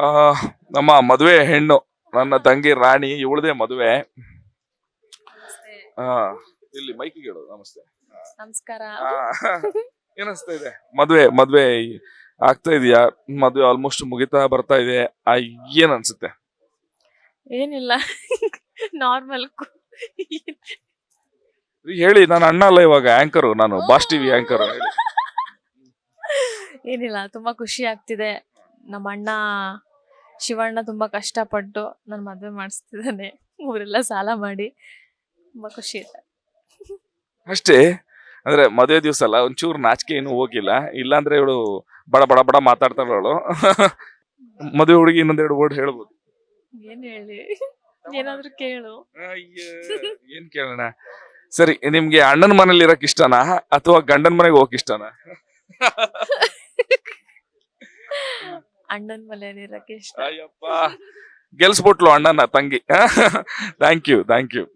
ಆ ನಮ್ಮ ಮದುವೆ ಹೆಣ್ಣು ನನ್ನ ತಂಗಿ ರಾಣಿ, ಇವಳದೇ ಮದುವೆ. ಆ ಇಲ್ಲಿ ಮೈಕಿಗೆ ಹೇಳು ನಮಸ್ತೆ. ನಮಸ್ಕಾರ. ಆ, ಏನಿಸ್ತಾ ಇದೆ? ಮದ್ವೆ ಮದ್ವೆ ಆಗ್ತಾ ಇದೆಯಾ? ಮದ್ವೆ ಆಲ್ಮೋಸ್ಟ್ ಮುಗಿತಾ ಬರ್ತಾ ಇದೆ. ಏನ್ ಅನ್ಸುತ್ತೆ? ಏನಿಲ್ಲ, ನಾರ್ಮಲ್. ಹೇಳಿ, ನಾನು ಅಣ್ಣ ಅಲ್ಲ, ಇವಾಗ ಆಂಕರು ನಾನು, ಬಾಸ್ ಟಿವಿ ಆಂಕರ್. ಹೇಳಿ. ಏನಿಲ್ಲ, ತುಂಬಾ ಖುಷಿ ಆಗ್ತಿದೆ. ನಮ್ಮ ಅಣ್ಣ ಶಿವಣ್ಣ ತುಂಬಾ ಕಷ್ಟಪಟ್ಟು ನನ್ನ ಮದ್ವೆ ಮಾಡಿಸ್ತಿದ್ದಾನೆ, ಊರೆಲ್ಲ ಸಾಲ ಮಾಡಿ. ತುಂಬಾ ಖುಷಿ ಇದೆ. ಅಷ್ಟೇ ಅಂದ್ರೆ ಮದುವೆ ದಿವಸ ಅಲ್ಲ, ಒಂಚೂರು ನಾಚಿಕೆ ಏನು ಹೋಗಿಲ್ಲ. ಇಲ್ಲಾಂದ್ರೆ ಇವಳು ಬಡ ಬಡ ಬಡ ಮಾತಾಡ್ತಾಳು. ಮದುವೆ ಹುಡುಗಿ ಇನ್ನೊಂದೆರಡು ವರ್ಡ್ ಹೇಳ್ಬೋದು. ಏನ್ ಹೇಳಿ, ಏನಾದ್ರೂ ಕೇಳು. ಏನ್ ಕೇಳೋಣ? ಸರಿ, ನಿಮ್ಗೆ ಅಣ್ಣನ ಮನೇಲಿ ಇರಕ್ ಇಷ್ಟನಾ ಅಥವಾ ಗಂಡನ ಮನೆಗೆ ಹೋಗಕ್ ಇಷ್ಟನಾ? ಅಣ್ಣನ ಮನೇಲಿ ಇರಕ್ಕೆ ಇಷ್ಟ. ಅಯ್ಯಪ್ಪ, ಗೆಲ್ಸ್ಬಿಟ್ಲು ಅಣ್ಣನ ತಂಗಿ. Thank you.